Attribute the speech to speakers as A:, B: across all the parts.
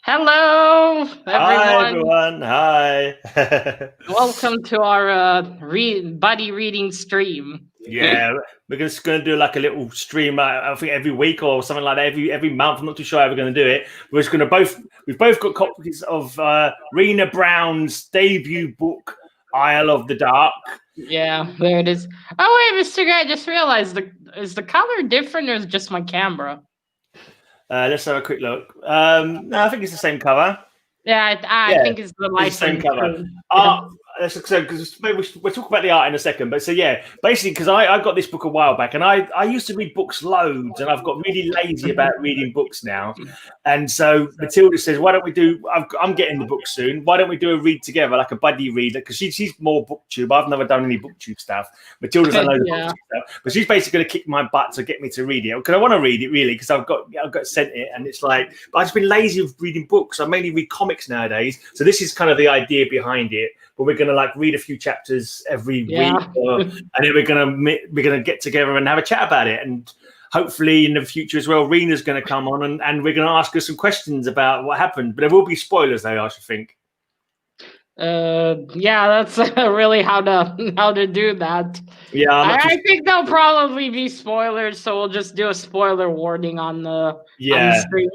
A: Hello,
B: Hi
A: everyone.
B: everyone. Hi.
A: Welcome to our buddy reading stream.
B: Yeah, we're just going to do like a little stream. I think every week or something like that. Every month. I'm not too sure how we're going to do it. We're just going to We've both got copies of Rena Brown's debut book, Isle of the Dark.
A: Yeah, there it is. Oh wait, Mr. Guy, I just realized is the color different or is it just my camera?
B: Let's have a quick look. No, I think it's the same cover.
A: Yeah, I
B: Yeah,
A: think it's the
B: it's the same
A: license.
B: cover. Because maybe we'll talk about the art in a second. But so yeah, basically, because I got this book a while back, and I used to read books loads, and I've got really lazy about reading books now. And so Matilda says, "Why don't we do? I'm getting the book soon. Why don't we do a read together, like a buddy read? Because she's more booktube. I've never done any booktube stuff. Matilda's done loads of booktube stuff, but she's basically going to kick my butt to get me to read it because I want to read it really because I've got sent it, and it's like, but I've just been lazy with reading books. I mainly read comics nowadays, so this is kind of the idea behind it. But we're going to like read a few chapters every week, and then we're going to get together and have a chat about it. And hopefully in the future as well, Rena's going to come on and we're going to ask her some questions about what happened. But there will be spoilers, though, I should think.
A: Yeah, that's really how to do that.
B: Yeah,
A: I think there'll probably be spoilers, so we'll just do a spoiler warning on the stream.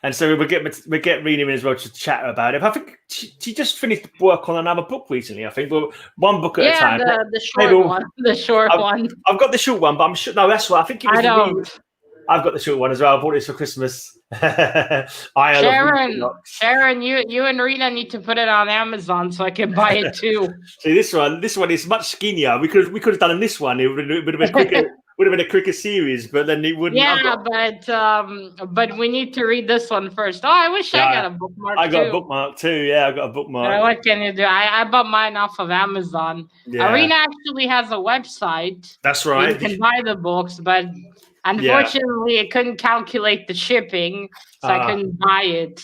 B: And so we get Rena in as well to chat about it. But I think she just finished work on another book recently. I think, but one book at a time.
A: Yeah, the short one. The short one.
B: I've got the short one, but I'm sure. No, that's what I think. It was
A: I don't.
B: I've got the short one as well. I bought this for Christmas.
A: Sharon, you and Rena need to put it on Amazon so I can buy it too.
B: See, this one is much skinnier. We could have done this one. It would have been quicker. Would have been a quicker series, but then it wouldn't.
A: Yeah, but we need to read this one first. Oh, I wish I got a bookmark.
B: I got a bookmark too. Yeah, I got a bookmark.
A: What can you do? I bought mine off of Amazon. Yeah. Arena actually has a website.
B: That's right.
A: You can buy the books, but unfortunately, it couldn't calculate the shipping, so I couldn't buy it.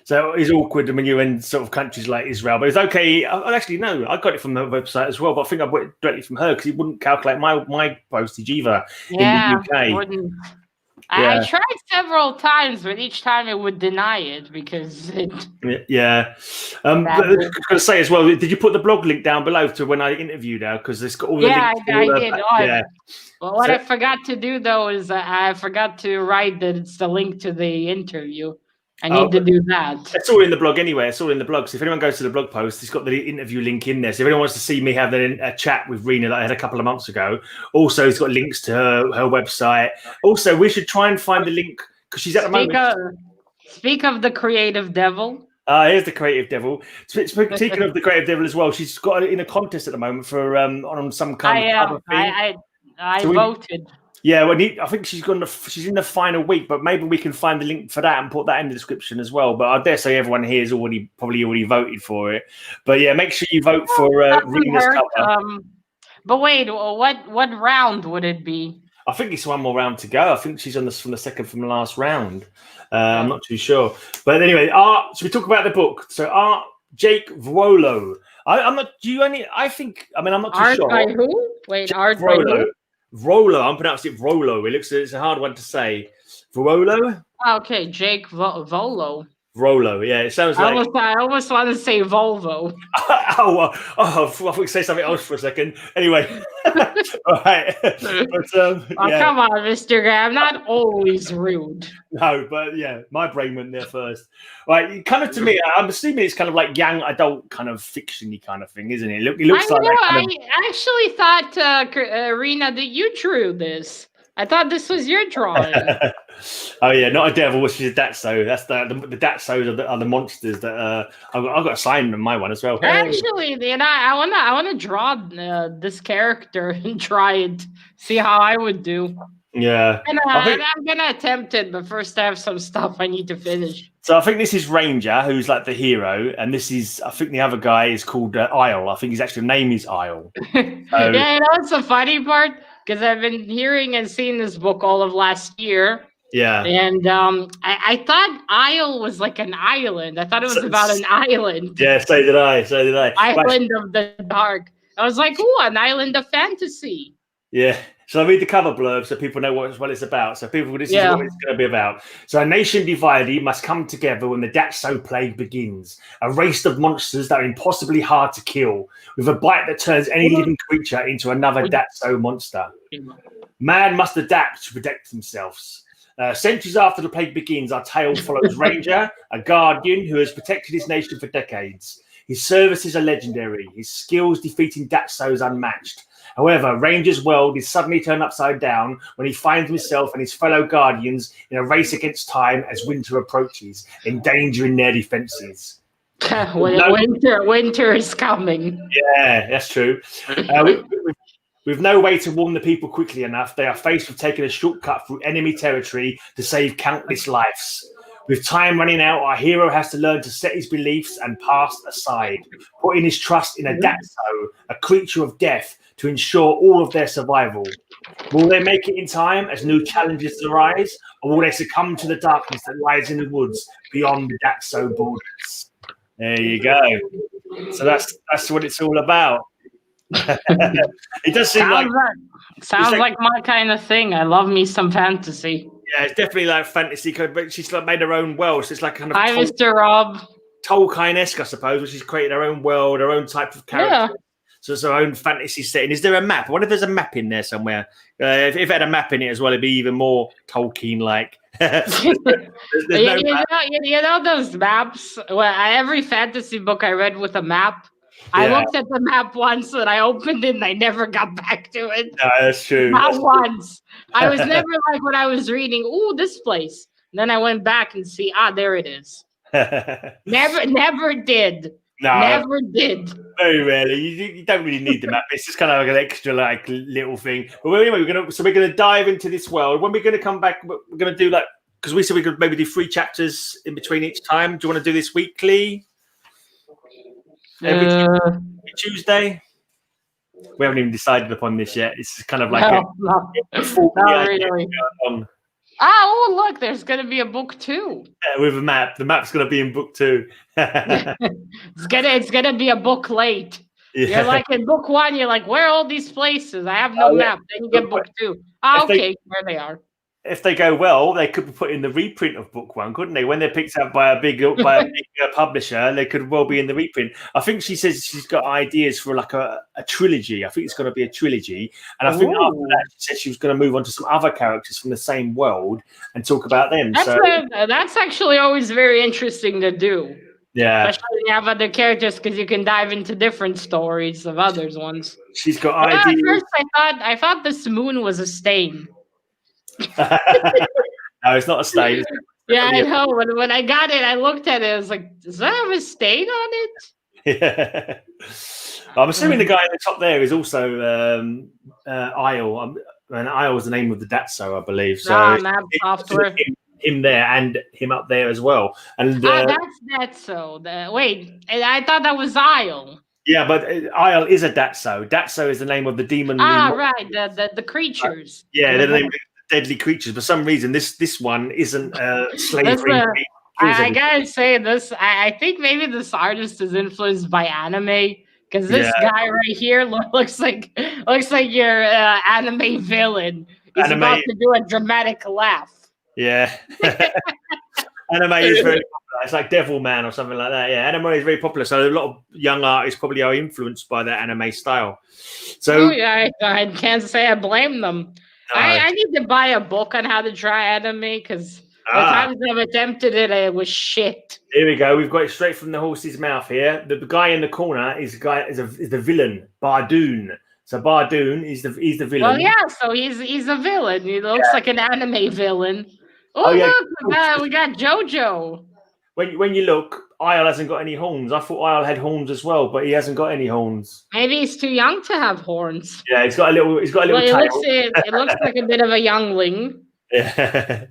B: So it's awkward when you're in sort of countries like Israel, but it's okay. Actually, no, I got it from the website as well, but I think I bought it directly from her because it wouldn't calculate my postage either in the UK.
A: I tried several times, but each time it would deny it because it.
B: Yeah. I was going to say as well, did you put the blog link down below to when I interviewed her? Because it's got all the links.
A: I did. Well, what I forgot to do though is I forgot to write that it's the link to the interview. I need to do that.
B: It's all in the blog anyway. It's all in the blog. So if anyone goes to the blog post, it's got the interview link in there. So if anyone wants to see me having a chat with Rena that I had a couple of months ago, also it's got links to her website. Also, we should try and find the link because she's at the moment.
A: Speak of the creative devil.
B: Here's the creative devil. Speaking of the creative devil as well, she's got in a contest at the moment for on some kind of other thing.
A: I voted.
B: Yeah, well, I think she's in the final week, but maybe we can find the link for that and put that in the description as well. But I dare say everyone here has probably already voted for it. But yeah, make sure you vote for Rena's cover.
A: But wait, what round would it be?
B: I think it's one more round to go. I think she's on from the last round. I'm not too sure. But anyway, art. So we talk about the book. So art, Jake Vrolo. I'm not. Do you only? I think. I mean, I'm not too sure.
A: Art by who? Wait,
B: Jake
A: art
B: Vrolo.
A: by who?
B: Vrolo, I'm pronouncing it Vrolo. It's a hard one to say. Vrolo?
A: Okay, Jake Volo.
B: Vrolo, yeah. It sounds like...
A: I almost want to say Volvo.
B: I thought you say something else for a second. Anyway. Right. But,
A: come on, Mr. Gray. I'm not always rude.
B: No, but yeah, my brain went there first. Right, kind of to me, I'm assuming it's kind of like young adult kind of fiction-y kind of thing, isn't it? It looks like that kind of...
A: I actually thought, Rena, that you drew this. I thought this was your drawing.
B: Oh yeah, not a devil, which is a Datso. That's the Datsos are the monsters that I've got a sign in my one as well.
A: Actually, I wanna draw this character and try it, see how I would do.
B: Yeah,
A: and I'm gonna attempt it, but first I have some stuff I need to finish.
B: So I think this is Ranger, who's like the hero, and this is I think the other guy is called Isle. I think his actual name is Isle.
A: Yeah, that's the funny part. Because I've been hearing and seeing this book all of last year.
B: Yeah.
A: And I thought Isle was like an island. I thought it was about an island.
B: Yeah, so did I.
A: Island of the Dark. I was like, ooh, an island of fantasy.
B: Yeah. Shall I read the cover blurb so people know what it's about? So people, this is what it's going to be about. So a nation divided must come together when the Datso plague begins. A race of monsters that are impossibly hard to kill, with a bite that turns any living creature into another Datso monster. Man must adapt to protect themselves. Centuries after the plague begins, our tale follows Ranger, a guardian who has protected his nation for decades. His services are legendary. His skills defeating Datsos unmatched. However, Ranger's world is suddenly turned upside down when he finds himself and his fellow guardians in a race against time as winter approaches, endangering their defenses.
A: Winter is coming.
B: Yeah, that's true. With no way to warn the people quickly enough, they are faced with taking a shortcut through enemy territory to save countless lives. With time running out, our hero has to learn to set his beliefs and past aside, putting his trust in a Datso, a creature of death, to ensure all of their survival. Will they make it in time as new challenges arise, or will they succumb to the darkness that lies in the woods beyond the Datso borders? There you go. So that's what it's all about. It does seem
A: sounds like my kind of thing. I love me some fantasy.
B: Yeah, it's definitely like fantasy, but she's like made her own world. So it's like kind of
A: Mr. Rob.
B: Tolkien-esque, I suppose, where she's created her own world, her own type of character.
A: Yeah.
B: So it's her own fantasy setting. Is there a map? I wonder if there's a map in there somewhere. If it had a map in it as well, it'd be even more Tolkien-like. there's
A: no map. You know those maps? Well, every fantasy book I read with a map, I looked at the map once and I opened it and I never got back to it.
B: No, that's true.
A: Not once. I was never like when I was reading, this place. And then I went back and see, there it is. Never did.
B: No,
A: never did.
B: Very rarely. You don't really need the map. It's just kind of like an extra little thing. But anyway, we're gonna dive into this world. When we're gonna come back, we're gonna do because we said we could maybe do 3 chapters in between each time. Do you want to do this weekly? Every Tuesday? We haven't even decided upon this yet. It's kind of like
A: not really. Look, there's going to be a book 2.
B: Yeah, with a map. The map's going to be in book 2.
A: It's gonna be a book late. Yeah. You're like in book 1, you're like, where are all these places? I have no map. Then you get book 2. Okay, where they are.
B: If they go well, they could be put in the reprint of book 1, couldn't they? When they're picked up by a big publisher, they could well be in the reprint. I think she says she's got ideas for like a trilogy. I think it's going to be a trilogy. And I think after that, she said she was going to move on to some other characters from the same world and talk about them.
A: That's actually always very interesting to do.
B: Yeah.
A: Especially when you have other characters because you can dive into different stories of others ones.
B: She's got ideas.
A: At first, I thought this moon was a stain.
B: No, it's not a stain.
A: Yeah, I know. When I got it, I looked at it. I was like, does that have a stain on it?
B: Yeah. I'm assuming the guy at the top there is also Isle. And Isle is the name of the Datso, I believe. So
A: map software.
B: Him there and him up there as well. And
A: that's Datso. Wait, I thought that was Isle.
B: Yeah, but Isle is a Datso. Datso is the name of the demon.
A: Right. The creatures.
B: Yeah, they're the name of deadly creatures. For some reason, this one isn't slavery.
A: I gotta say this. I think maybe this artist is influenced by anime because this guy right here looks like your anime villain. He's about to do a dramatic laugh.
B: Yeah. Anime is very popular. It's like Devilman or something like that. Yeah, anime is very popular. So a lot of young artists probably are influenced by that anime style. So
A: I can't say I blame them. No. I need to buy a book on how to draw anime because the times I've attempted it was shit.
B: Here we go. We've got it straight from the horse's mouth here. The guy in the corner is the villain, Bardoon. So Bardoon is the villain.
A: Well, yeah. So he's a villain. He looks like an anime villain. Look, we got JoJo.
B: When you look, Isle hasn't got any horns. I thought Isle had horns as well, but he hasn't got any horns.
A: Maybe he's too young to have horns.
B: Yeah, he's got a little tail.
A: It looks like a bit of a youngling.
B: Yeah.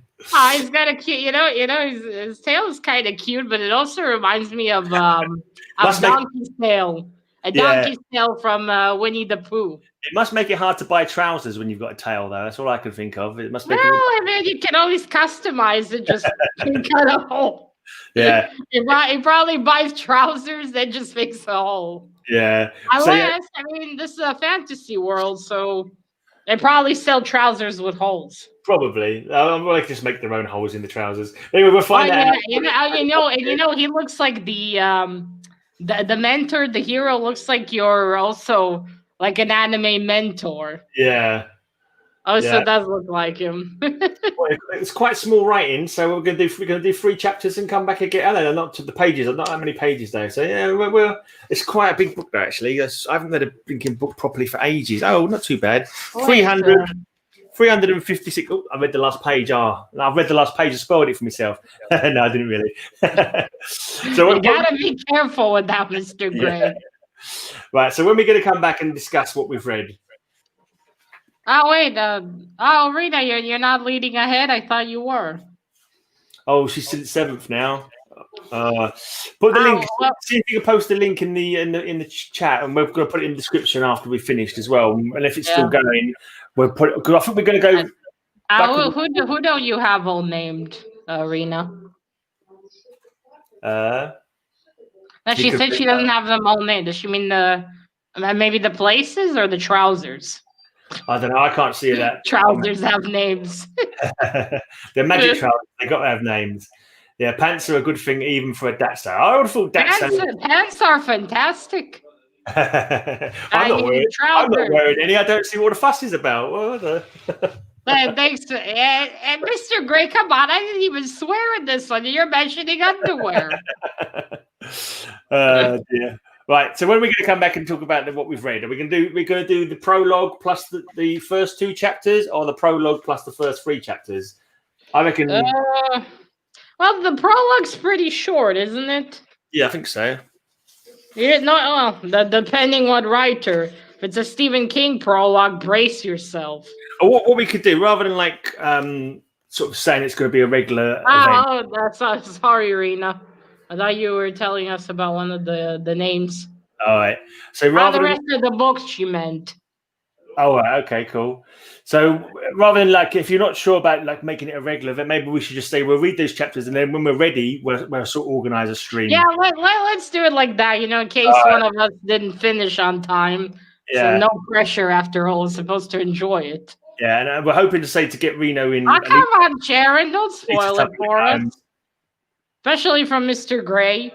A: He's got a cute. His tail is kind of cute, but it also reminds me of Donkey's tail. A donkey's tail from Winnie the Pooh.
B: It must make it hard to buy trousers when you've got a tail, though. That's all I can think of. It must make
A: you can always customize it. Just cut a hole.
B: Yeah.
A: He probably buys trousers, then just makes a hole.
B: Yeah.
A: I mean, this is a fantasy world, so They probably sell trousers with holes.
B: Probably. I'm like just make their own holes in the trousers. Anyway, we'll find that out.
A: He looks like the mentor, the hero looks like you're also like an anime mentor.
B: Yeah.
A: So it does look like him.
B: Well, it's quite small writing, so we're gonna do 3 chapters and come back again. I don't know, not to the pages. Not that many pages though. So yeah, it's quite a big book though. Actually, I haven't read a blinking book properly for ages. Oh, not too bad. 356. Oh, I read the last page. I've read the last page and spoiled it for myself. No, I didn't really.
A: So you gotta be careful with that, Mr. Gray.
B: Yeah. Right. So when we're going to come back and discuss what we've read.
A: Oh wait. Rita, you're not leading ahead. I thought you were.
B: Oh, she's still at 7th now. Put the link. See if you can post the link in the chat, and we're going to put it in the description after we've finished as well. And if it's still going, we'll put it. Because I think we're going to go.
A: Who don't you have all named, Rena? She said she doesn't have them all named. Does she mean maybe the places or the trousers?
B: I don't know. I can't see that.
A: Trousers have names.
B: They're magic trousers. They got to have names. Yeah, pants are a good thing even for a Datso. I would have thought Datso.
A: Pants are fantastic.
B: I'm not wearing any. I don't see what the fuss is about.
A: Thanks. And Mr. Gray, come on. I didn't even swear in this one. You're mentioning underwear.
B: Dear. Right, so when are we going to come back and talk about what we've read? We're going to do the prologue plus the first 2 chapters, or the prologue plus the first 3 chapters? I reckon.
A: Well, the prologue's pretty short, isn't it?
B: Yeah, I think so.
A: Depending what writer. If it's a Stephen King prologue, brace yourself.
B: What we could do, rather than like sort of saying it's going to be a regular event.
A: That's sorry, Rena. I thought you were telling us about one of the names.
B: All right. So rather
A: the rest of the books she meant.
B: Oh, okay, cool. So rather than like, if you're not sure about like making it a regular event, maybe we should just say we'll read those chapters, and then when we're ready, we'll sort of organize a stream.
A: Yeah, let's do it like that. In case one of us didn't finish on time. Yeah. So no pressure. After all, we're supposed to enjoy it.
B: Yeah, and we're hoping to get Reno in.
A: Oh, come on, Sharon! Don't spoil it for us. Especially from Mr. Gray.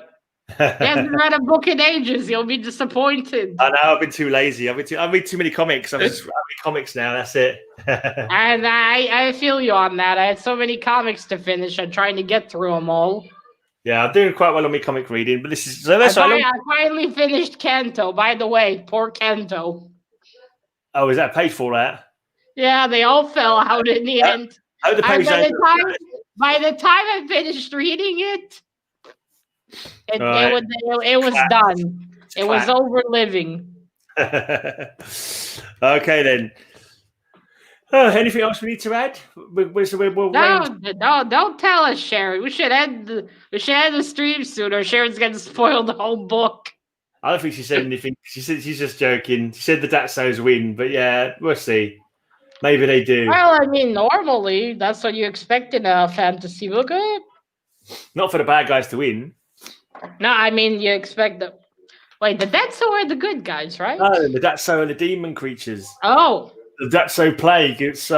A: He hasn't read a book in ages. You'll be disappointed.
B: I know. I've been too lazy. I read too many comics. I read comics now. That's it.
A: And I feel you on that. I had so many comics to finish. I'm trying to get through them all.
B: Yeah, I'm doing quite well on my comic reading, but
A: I finally finished Kanto. By the way, poor Kanto.
B: Oh, is that paid for that?
A: Yeah, they all fell out in the end.
B: By the
A: time I finished reading it, it was done. It was over living.
B: Okay, then. Anything else we need to add?
A: No, don't tell us, Sharon. We should end the stream soon, or Sharon's going to spoil the whole book.
B: I don't think she said anything. She said she's just joking. She said the Datsos win, but yeah, we'll see. Maybe they do.
A: Well, I mean, normally that's what you expect in a fantasy book.
B: Not for the bad guys to win.
A: No, I mean you expect the. Wait, the Datso are the good guys, right?
B: No, the Datso are the demon creatures.
A: Oh.
B: The Datso plague. It's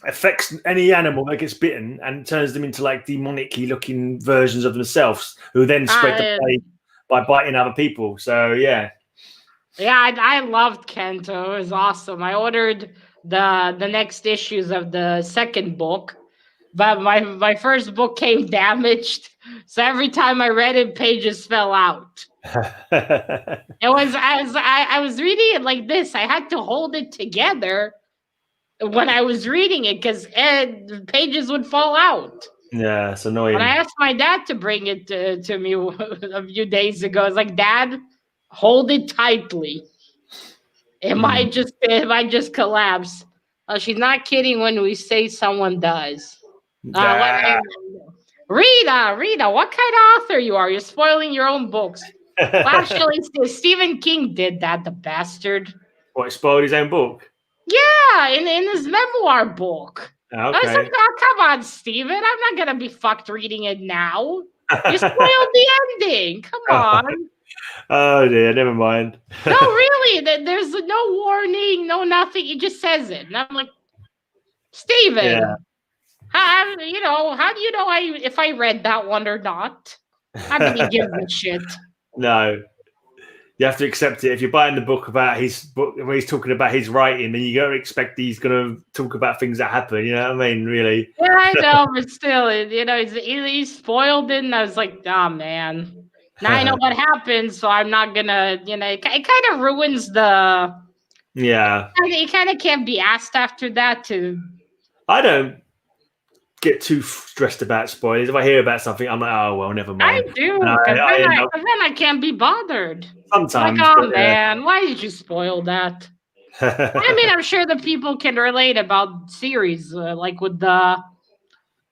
B: affects any animal that gets bitten and turns them into like demonic-y looking versions of themselves, who then spread the plague by biting other people. So yeah.
A: Yeah, I loved Kanto. It was awesome. I ordered the next issues of the second book, but my first book came damaged, so every time I read it, pages fell out. I was reading it like this. I had to hold it together when I was reading it because pages would fall out.
B: Yeah, it's annoying.
A: When I asked my dad to bring it to me a few days ago, I was like, "Dad, hold it tightly. It might just collapse." She's not kidding when we say someone does. Rita, what kind of author you are? You're spoiling your own books. Well, actually, Stephen King did that, the bastard.
B: What, he spoiled his own book?
A: Yeah, in his memoir book.
B: Okay.
A: I was like, oh, come on, Stephen. I'm not going to be fucked reading it now. You spoiled the ending. Come on.
B: Oh dear, never mind.
A: No, really, there's no warning, no nothing. He just says it, and I'm like, Steven,
B: Yeah.
A: how do you know if I read that one or not? I didn't give a shit.
B: No. You have to accept it. If you're buying the book about his book, when he's talking about his writing, then you got to expect he's going to talk about things that happen. You know what I mean? Really?
A: Yeah, I know, but still, he's spoiled it, and I was like, oh man. Now I know what happens, so I'm not gonna, it kind of ruins the.
B: Yeah.
A: It kind of can't be asked after that to.
B: I don't get too stressed about spoilers. If I hear about something, I'm like, oh well, never mind.
A: I do, because then I can't be bothered.
B: Sometimes.
A: Like, oh man, why did you spoil that? I mean, I'm sure the people can relate about series, like with the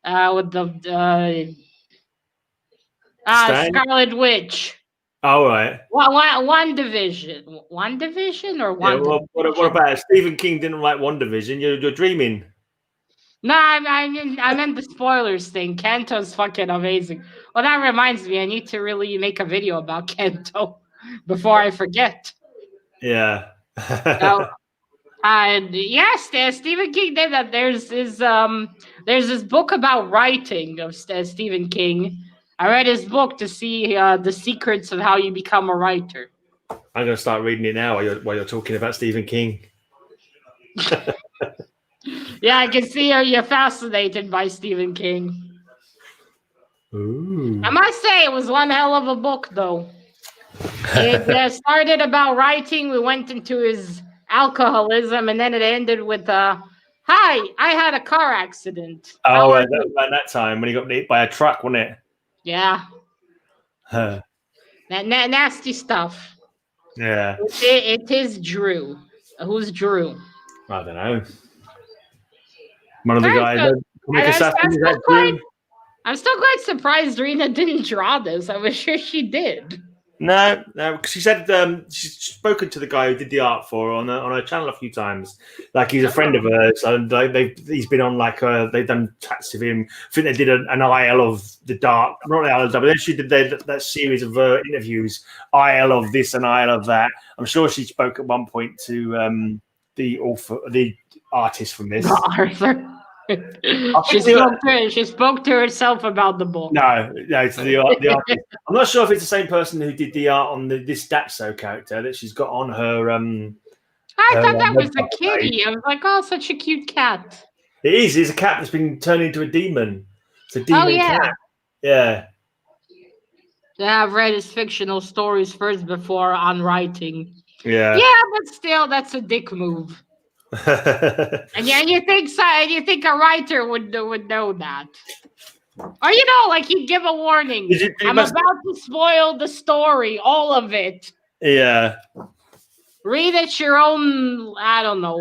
A: Scarlet Witch.
B: All right.
A: One division or one.
B: Yeah, well, what about Stephen King didn't write WandaVision? You're dreaming.
A: No, I meant the spoilers thing. Kento's fucking amazing. Well, that reminds me, I need to really make a video about Kento before I forget.
B: Yeah.
A: Yes, Stephen King did that. There's this book about writing of Stephen King. I read his book to see the secrets of how you become a writer.
B: I'm going to start reading it now while you're talking about Stephen King.
A: Yeah, I can see you're fascinated by Stephen King.
B: Ooh.
A: I must say, it was one hell of a book, though. It started about writing. We went into his alcoholism, and then it ended with hi, I had a car accident.
B: Oh, around that time when he got hit by a truck, wasn't it?
A: Yeah. That nasty stuff.
B: Yeah.
A: It is Drew. Who's Drew?
B: I don't know. One of the guys.
A: I'm still quite surprised Rena didn't draw this. I was sure she did.
B: No, because she said she's spoken to the guy who did the art for her on her channel a few times. Like, he's a friend of hers, and he's been on they've done chats with him. I think they did an Isle of the Dark, not the Isle of the Dark, but then she did that series of interviews, Isle of this and Isle of that. I'm sure she spoke at one point to the author, the artist from this,
A: Arthur. She spoke to herself about the book.
B: No, it's the artist. I'm not sure if it's the same person who did the art on this Datso character that she's got on her.
A: I thought that was a kitty. I was like, oh, such a cute cat.
B: It is. It's a cat that's been turned into a demon. It's a demon cat. Yeah.
A: Yeah, I've read his fictional stories first before on writing.
B: Yeah.
A: Yeah, but still, that's a dick move. And you think a writer would know that, or like he'd give a warning. I'm about to spoil the story, all of it.
B: Yeah.
A: Read at your own. I don't know.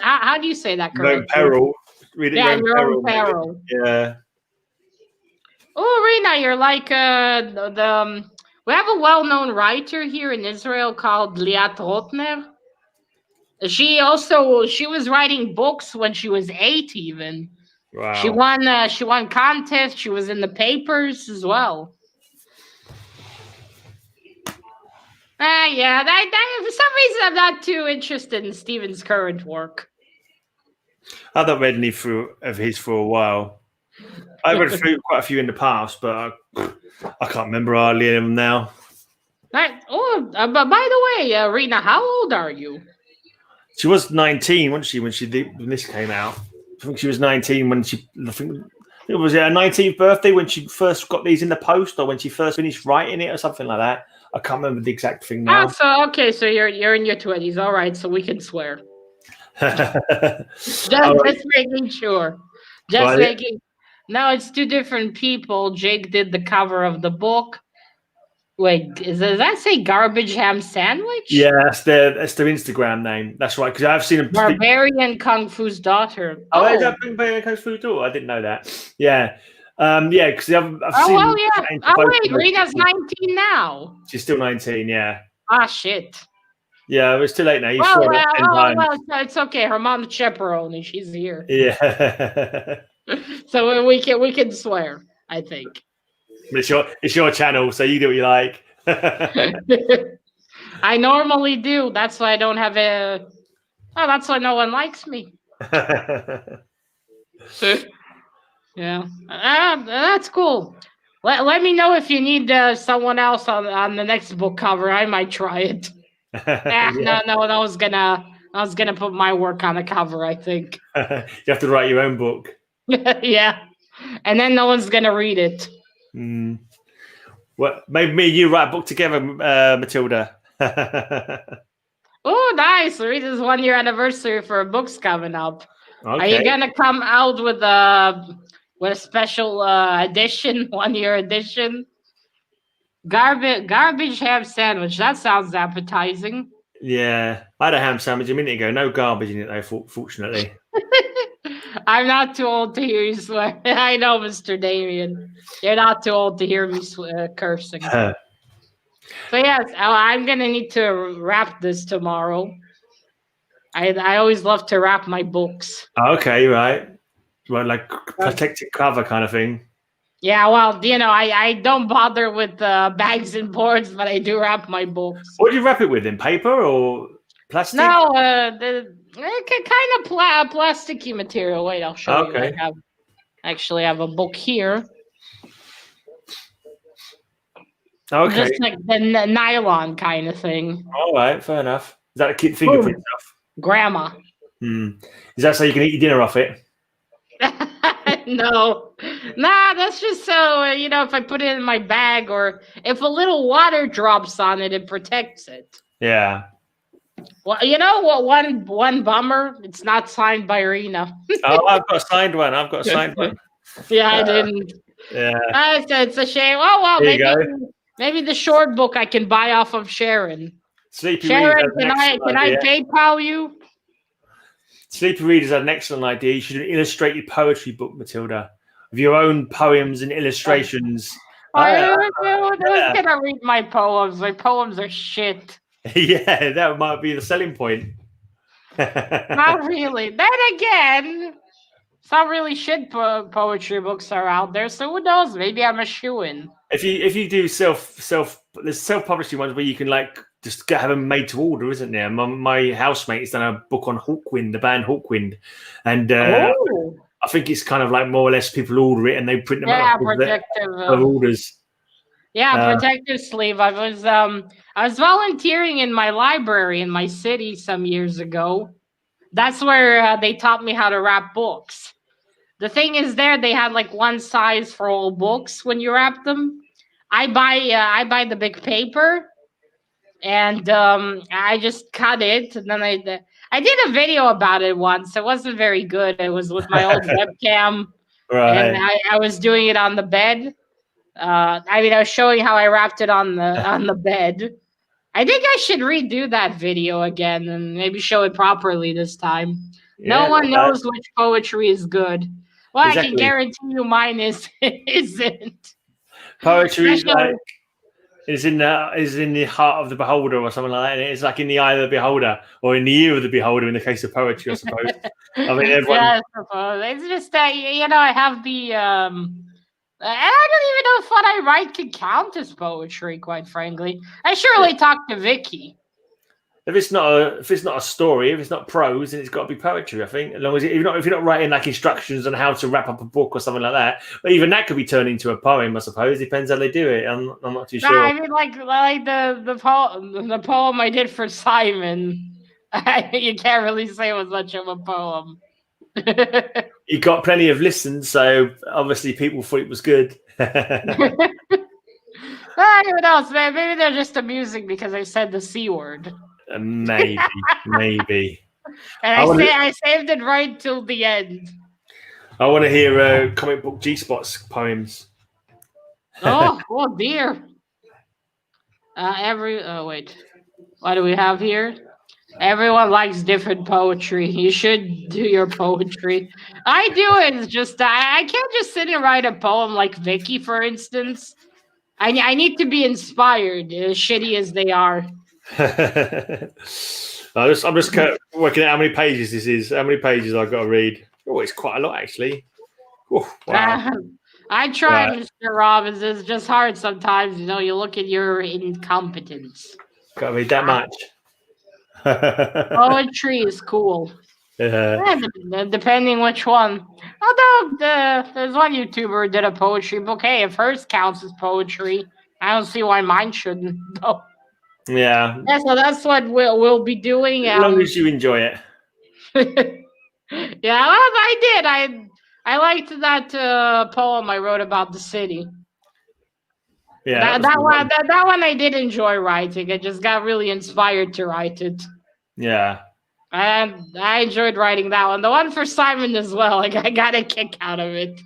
A: How do you say that correctly?
B: Your own peril. Read it
A: your own peril.
B: Yeah.
A: Oh, Rena, you're like we have a well-known writer here in Israel called Liat Rotner. She was writing books when she was 8 even.
B: Wow.
A: She won contests. She was in the papers as well. Yeah, that for some reason I'm not too interested in Stephen's current work.
B: I haven't read any of his for a while. I read through quite a few in the past, but I can't remember hardly any of them now.
A: Right. Oh, but by the way, Rena, how old are you?
B: She was 19, wasn't she, when this came out? I think she was 19 when it was her 19th birthday when she first got these in the post, or when she first finished writing it, or something like that. I can't remember the exact thing now.
A: So you're in your 20s. All right, so we can swear. Just making sure. No, it's two different people. Jake did the cover of the book. Wait, does that say Garbage Ham Sandwich?
B: Yeah, that's their Instagram name. That's right, because I've seen a
A: Barbarian Kung Fu's daughter.
B: Oh, is that Barbarian Kung Fu's daughter? I didn't know that. Yeah, because I've seen.
A: Oh, yeah. Oh, wait, Rena's 19 now.
B: She's still 19. Yeah.
A: Ah, shit.
B: Yeah, it's too late now.
A: Well, it's okay. Her mom's chaperone. She's here.
B: Yeah.
A: So we can swear, I think.
B: It's your channel, so you do what you like.
A: I normally do. That's why I don't have a. Oh, that's why no one likes me. Yeah, that's cool. Let me know if you need someone else on the next book cover. I might try it.
B: Yeah.
A: No, I was gonna put my work on the cover. I think.
B: You have to write your own book.
A: Yeah, and then no one's gonna read it.
B: Mm. Well, maybe me and you write a book together, Matilda.
A: Oh, nice! Rita's 1 year anniversary for books coming up.
B: Okay.
A: Are you gonna come out with a special edition, 1 year edition? Garbage ham sandwich. That sounds appetizing.
B: Yeah, I had a ham sandwich a minute ago. No garbage in it though, fortunately.
A: I'm not too old to hear you swear. I know, Mr. Damien. You're not too old to hear me cursing. So yes, I'm gonna need to wrap this tomorrow. I always love to wrap my books.
B: Okay, right. Well, like protected cover kind of thing.
A: Yeah, well, I don't bother with bags and boards, but I do wrap my books.
B: What do you wrap it with? In paper or plastic?
A: No, the kind of plasticky material. Wait, I'll show you. I actually have a book here.
B: Okay.
A: Just like the nylon kind of thing.
B: All right, fair enough. Is that to keep fingerprint stuff?
A: Grandma.
B: Is that so you can eat your dinner off it?
A: No. Nah, that's just so, if I put it in my bag or if a little water drops on it, it protects it.
B: Yeah.
A: Well, you know what? One bummer. It's not signed by Rena.
B: Oh, I've got a signed one.
A: Yeah, I didn't.
B: Yeah.
A: It's a shame. Oh well, maybe the short book I can buy off of Sharon.
B: Sleepy
A: Sharon, can I PayPal you?
B: Sleepy Readers had an excellent idea. You should illustrate your poetry book, Matilda, of your own poems and illustrations.
A: Who's gonna read my poems? My poems are shit.
B: Yeah, that might be the selling point.
A: Not really. Then again, some really shit poetry books are out there, so who knows? Maybe I'm a shoo-in.
B: If you do there's self-publishing ones where you can just have them made to order, isn't there? My housemate has done a book on Hawkwind, the band Hawkwind, and I think it's kind of like more or less people order it and they print them out of orders.
A: Yeah, protective sleeve. I was volunteering in my library in my city some years ago. That's where they taught me how to wrap books. The thing is, they had like one size for all books when you wrap them. I buy the big paper, and I just cut it, and then I did a video about it once. It wasn't very good. It was with my old webcam,
B: right?
A: And I was doing it on the bed. I was showing how I wrapped it on the bed. I think I should redo that video again and maybe show it properly this time. Yeah, no one knows which poetry is good. Well, exactly. I can guarantee you mine isn't.
B: Poetry is in the heart of the beholder or something like that. And it's like in the eye of the beholder or in the ear of the beholder in the case of poetry, I suppose. I mean, everyone. Yeah,
A: I suppose. It's just that I have the I don't even know if what I write can count as poetry, quite frankly. I surely talk to Vicky.
B: If it's not a story, if it's not prose, then it's got to be poetry. I think, as long as if you're not writing like instructions on how to wrap up a book or something like that, but even that could be turned into a poem. I suppose depends how they do it. I'm not too sure.
A: I mean, like the poem I did for Simon. You can't really say it was much of a poem.
B: You got plenty of listens, so obviously people thought it was good.
A: Who knows, man? Maybe they're just amusing because I said the C word.
B: Maybe.
A: And I saved it right till the end.
B: I want to hear comic book G-Spot's poems.
A: Oh dear. Wait. What do we have here? Everyone likes different poetry. You should do your poetry. I do it. It's just I can't just sit and write a poem like Vicky, for instance. I need to be inspired, as shitty as they are.
B: I'm just working out how many pages this is. How many pages I've got to read. Oh, it's quite a lot, actually. Oh, wow.
A: I try, Mr. Robbins. It's just hard sometimes. You look at your incompetence.
B: Can't read that much.
A: Poetry is cool. Depending which one. Although there's one YouTuber who did a poetry book. Hey, if hers counts as poetry, I don't see why mine shouldn't. Though.
B: Yeah.
A: So that's what we'll be doing.
B: As long as you enjoy it.
A: Yeah, well, I did. I liked that poem I wrote about the city.
B: Yeah,
A: that one I did enjoy writing. I just got really inspired to write it.
B: Yeah.
A: And I enjoyed writing that one. The one for Simon as well. I got a kick out of it.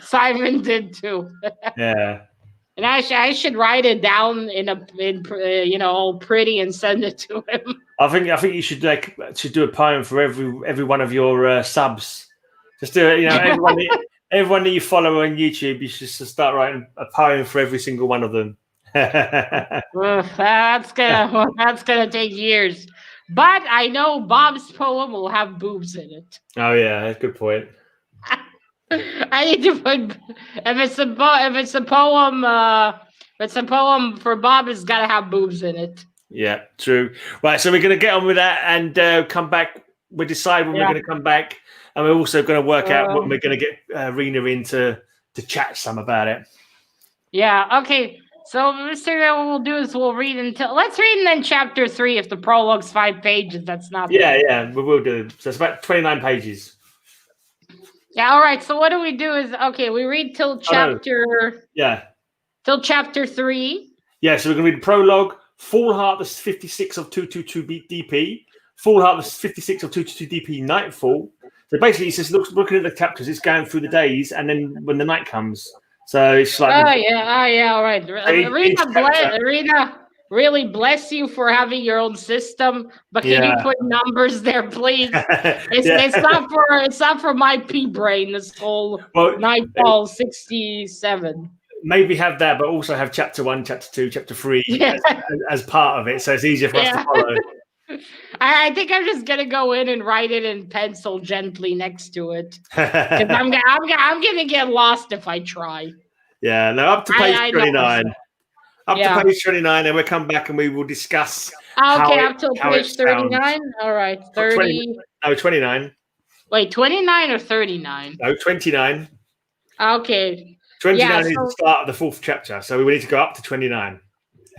A: Simon did too.
B: Yeah.
A: And I should write it down in all pretty and send it to him.
B: I think you should do a poem for every one of your subs. Just do it. Everyone that you follow on YouTube, you should just start writing a poem for every single one of them.
A: That's gonna take years. But I know Bob's poem will have boobs in it.
B: Oh yeah, that's a good point.
A: I need to put if it's a poem for Bob, it's gotta have boobs in it.
B: Yeah, true. Right, so we're gonna get on with that and come back. We decide when we're gonna come back, and we're also gonna work out when we're gonna get Rena in to chat some about it.
A: Yeah. Okay. So, Mr. What we'll do is let's read and then chapter 3. If the prologue's 5 pages, that's not bad.
B: Yeah, we will do. So it's about 29 pages.
A: Yeah, all right. So what do we do is we read till chapter till chapter 3.
B: Yeah, so we're gonna read the prologue, Full Heart, the 56 of 222 DP, Full Heart, the 56 of 222 DP, Nightfall. So basically, it's just looking at the chapters, it's going through the days, and then when the night comes. So it's like
A: all right. Rena, really bless you for having your own system, but can you put numbers there, please? It's not for my pea brain. This whole Nightfall 67.
B: Maybe have that, but also have chapter 1, chapter 2, chapter 3 as part of it, so it's easier for us to follow.
A: I think I'm just gonna go in and write it in pencil gently next to it. Because I'm gonna get lost if I try.
B: Yeah, no, up to page 29. Up to page 29, and we'll come back and we will discuss.
A: Up till page 39. All right, 30.
B: 29.
A: Wait, 29 or 39?
B: No, 29.
A: Okay.
B: 29 is the start of the 4th chapter, so we need to go up to 29.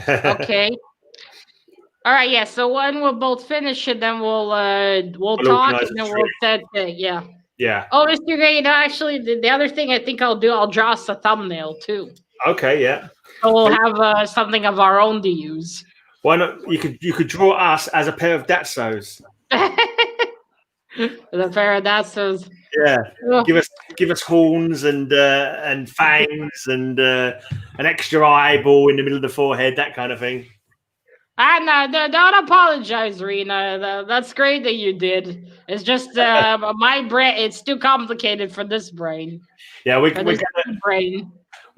A: Okay. All right, yeah. So when we'll both finish it, then we'll talk, and then we'll set
B: Yeah.
A: Oh, Mr. Gray, actually, the other thing I think I'll draw us a thumbnail too.
B: Okay, yeah.
A: So we'll have something of our own to use.
B: Why not? You could draw us as a pair of Datsos.
A: The pair of Datsos.
B: Yeah. Give us horns and fangs and an extra eyeball in the middle of the forehead, that kind of thing.
A: No, don't apologize, Rena. That's great that you did. It's just my brain. It's too complicated for this brain.
B: Yeah, we're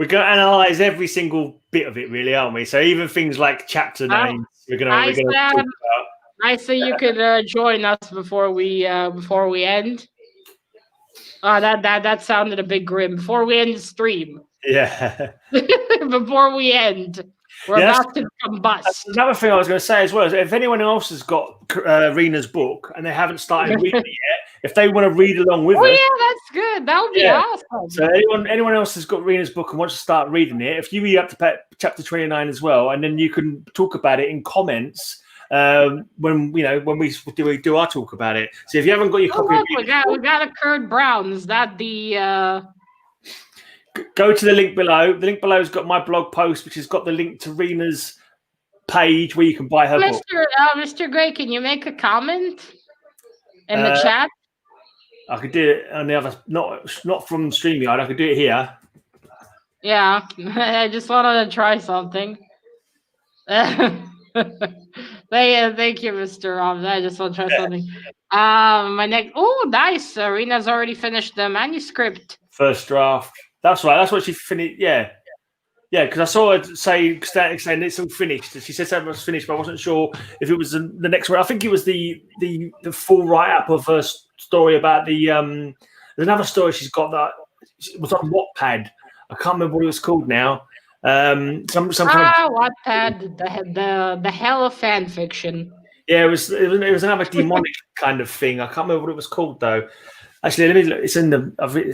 B: gonna analyze every single bit of it, really, aren't we? So even things like chapter names, we're gonna talk about.
A: I say you could join us before we end. Oh, that sounded a bit grim. Before we end the stream.
B: Yeah.
A: Before we end. We're about to combust.
B: Another thing I was going to say as well is if anyone else has got Rena's book and they haven't started reading it yet, if they want to read along with us.
A: Oh, yeah, that's good. That would be awesome.
B: So anyone else has got Rena's book and wants to start reading it, if you read up to chapter 29 as well, and then you can talk about it in comments when we do our talk about it. So if you haven't got your copy,
A: we got a Kurt Brown. Is that the?
B: Go to the link below. The link below has got my blog post, which has got the link to Rena's page where you can buy her book.
A: Mr. Gray, can you make a comment in the chat?
B: I could do it on the other, not from StreamYard. I could do it here.
A: Yeah, I just wanted to try something. Thank you, Mr. Rob. I just want to try something. My next. Oh, nice. Rena's already finished the manuscript.
B: First draft. That's right. That's what she finished. Yeah. Because I saw her saying it's all finished. She said something was finished, but I wasn't sure if it was the next one. I think it was the full write up of her story about the. There's another story she's got that was on Wattpad I can't remember what it was called now. Some kind of
A: Wattpad, the hell of fan fiction.
B: yeah, it was another demonic kind of thing. I can't remember what it was called though. Actually, let me look. It's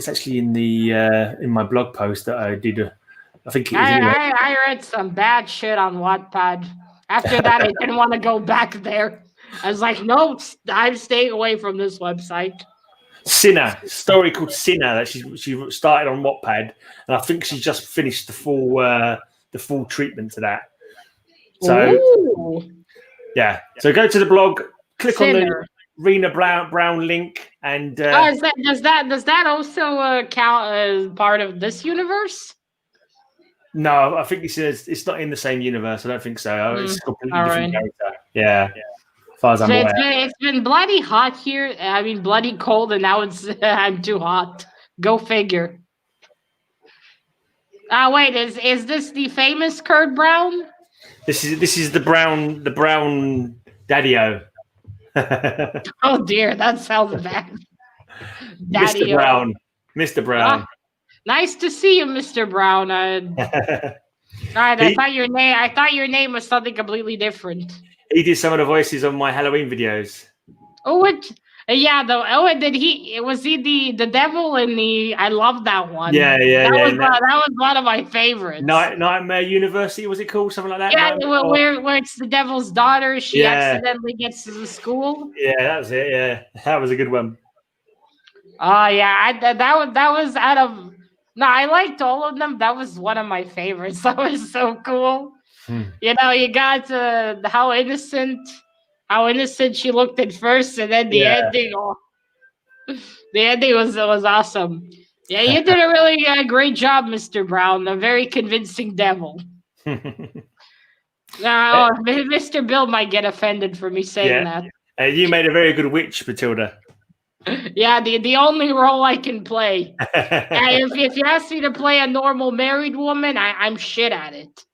B: actually in my blog post that I did. I think it was.
A: I read some bad shit on Wattpad. After that, I didn't want to go back there. I was like, no, I'm staying away from this website.
B: Sinner, story called Sinner that she started on Wattpad, and I think she just finished the full treatment to that. So yeah, so go to the blog, click on the Rena Brown link, and
A: does that also count as part of this universe?
B: No, I think it's not in the same universe. I don't think so. It's a completely different character. Yeah. As far as I'm aware.
A: It's been bloody hot here. I mean, bloody cold, and now it's I'm too hot. Go figure. Wait, is this the famous Kurt Brown?
B: This is the brown Daddy-O.
A: Oh dear, that sounds bad.
B: Daddy-O. Mr. Brown.
A: Nice to see you, Mr. Brown. Right, I thought your name was something completely different.
B: He did some of the voices on my Halloween videos.
A: Oh, was he the devil in the? I love that one.
B: Yeah.
A: That was one of my favorites.
B: Nightmare University, was it called? Something like that.
A: Yeah, where it's the devil's daughter. She accidentally gets to the school.
B: Yeah, that was it. Yeah, that was a good one.
A: Oh yeah, that was out of. No, I liked all of them. That was one of my favorites. That was so cool. You know, you got how innocent she looked at first, and then the ending. Oh, the ending was awesome. Yeah, you did a really great job, Mr. Brown. A very convincing devil. Now, Mr. Bill might get offended for me saying that.
B: You made a very good witch, Matilda.
A: Yeah, the only role I can play. If you ask me to play a normal married woman, I'm shit at it.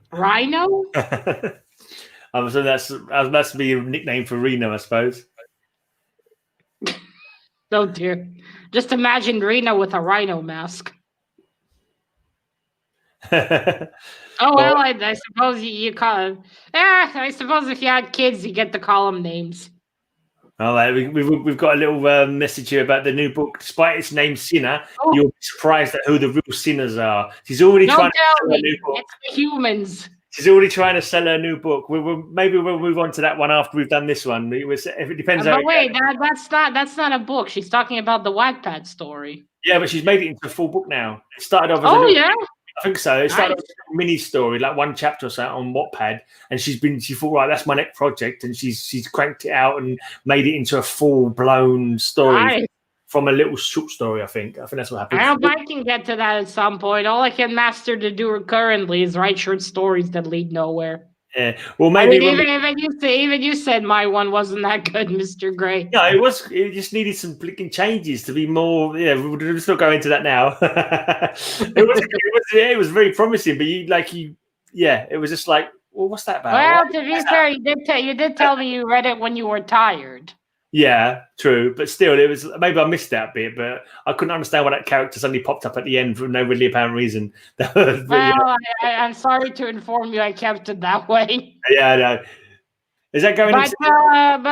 A: Rhino?
B: So that must be a nickname for Reno, I suppose.
A: Oh dear. Just imagine Reno with a rhino mask. I suppose you call him. I suppose if you had kids, you get to call them names.
B: All right, we've got a little message here about the new book. Despite its name, Sinner, you'll be surprised at who the real sinners are. She's already trying to sell a new book.
A: It's the humans.
B: She's already trying to sell her new book. Maybe we'll move on to that one after we've done this one. If it depends.
A: But wait, that's not a book. She's talking about the Wattpad story.
B: Yeah, but she's made it into a full book now. It started off as I think so. It started off as a mini story, like one chapter or so on Wattpad, and she thought, right, that's my next project, and she's cranked it out and made it into a full blown story from a little short story. I think that's what happened.
A: I hope I can get to that at some point. All I can master to do currently is write short stories that lead nowhere.
B: Yeah, well, maybe
A: even you said my one wasn't that good, Mr. Gray.
B: No, it was. It just needed some flicking changes to be more. Yeah, we'll still go into that now. It was very promising, but it was just like, well, what's that about?
A: Well, to be fair, you did tell me you read it when you were tired.
B: Yeah, true, but still, it was maybe I missed that bit, but I couldn't understand why that character suddenly popped up at the end for no really apparent reason.
A: I'm sorry to inform you, I kept it that way.
B: Yeah, I know. Is that going?
A: But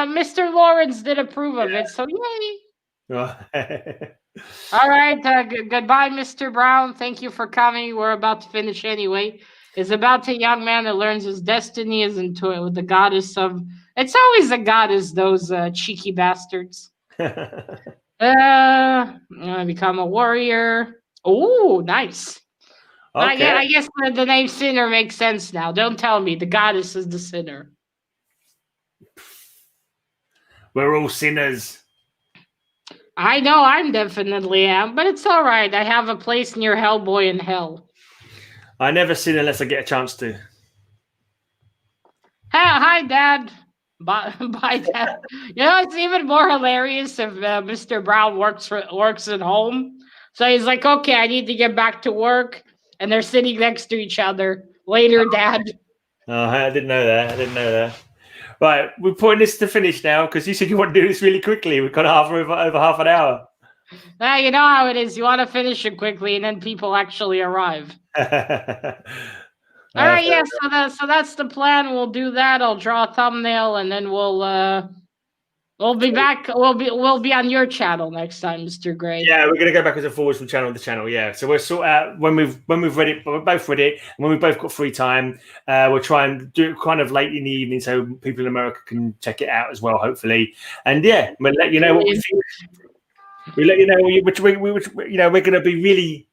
A: Mr. Lawrence did approve of it, so yay! All right, goodbye, Mr. Brown. Thank you for coming. We're about to finish anyway. It's about a young man that learns his destiny is into it with the goddess of. It's always a goddess, those cheeky bastards. Become a warrior. Oh, nice. Okay. I guess the name Sinner makes sense now. Don't tell me the goddess is the sinner.
B: We're all sinners.
A: I know I'm definitely am, but it's all right. I have a place near Hellboy in hell.
B: I never sin unless I get a chance to.
A: Hi, Dad. Bye, Dad. You know, it's even more hilarious if Mr. Brown works at home. So he's like, okay, I need to get back to work. And they're sitting next to each other. Later, Dad.
B: Oh, I didn't know that. Right, we're putting this to finish now because you said you want to do this really quickly. We've got over half an hour.
A: You know how it is. You want to finish it quickly, and then people actually arrive. All right, yeah. So that's the plan. We'll do that. I'll draw a thumbnail, and then we'll be back. We'll be on your channel next time, Mr. Gray.
B: Yeah, we're gonna go backwards and forwards from channel to channel. Yeah, so we'll sort out when we've read it. We're both read it, and when we've both got free time, we'll try and do it kind of late in the evening so people in America can check it out as well. Hopefully, and yeah, we'll let you know what we think. We'll let you know which you know we're gonna be really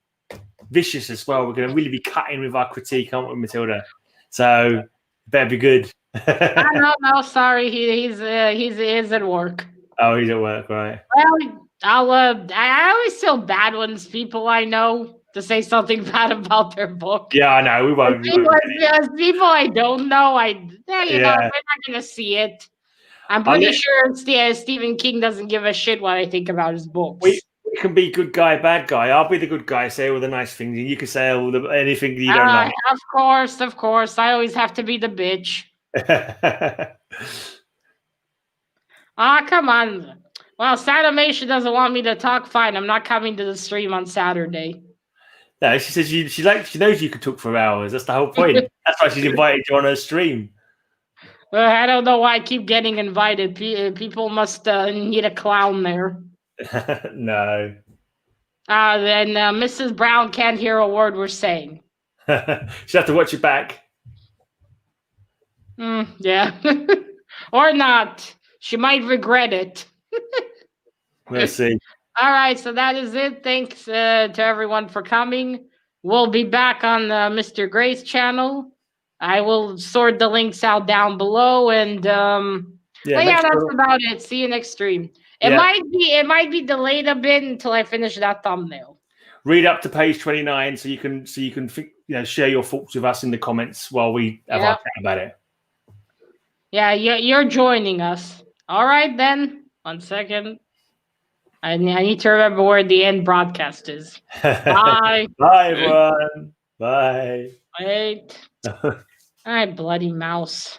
B: vicious as well. We're gonna really be cutting with our critique, aren't we, Matilda? So better be good.
A: No, sorry, he's at work.
B: Oh, he's at work, right?
A: Well, I always feel bad when it's people I know to say something bad about their book.
B: Yeah, I know. We won't.
A: People I don't know, we're not gonna see it. I'm pretty sure Stephen King doesn't give a shit what I think about his books.
B: We can be good guy, bad guy. I'll be the good guy, say all the nice things, and you can say anything that you don't like.
A: Of course. I always have to be the bitch. Come on. Well, Satamation doesn't want me to talk. Fine, I'm not coming to the stream on Saturday.
B: No, she says she knows you could talk for hours. That's the whole point. That's why she's invited you on her stream.
A: Well, I don't know why I keep getting invited. People must need a clown there.
B: No.
A: Then Mrs. Brown can't hear a word we're saying.
B: She'll have to watch it back.
A: Yeah. Or not. She might regret it.
B: We'll see.
A: All right, so that is it. Thanks to everyone for coming. We'll be back on Mr. Gray's channel. I will sort the links out down below, and that's about it. See you next stream. It might be delayed a bit until I finish that thumbnail.
B: Read up to page 29 so you can share your thoughts with us in the comments while we have our chat about it.
A: Yeah, you're joining us. All right then. 1 second. I need to remember where the end broadcast is. Bye.
B: Bye, everyone. Bye.
A: Wait. All right, bloody mouse.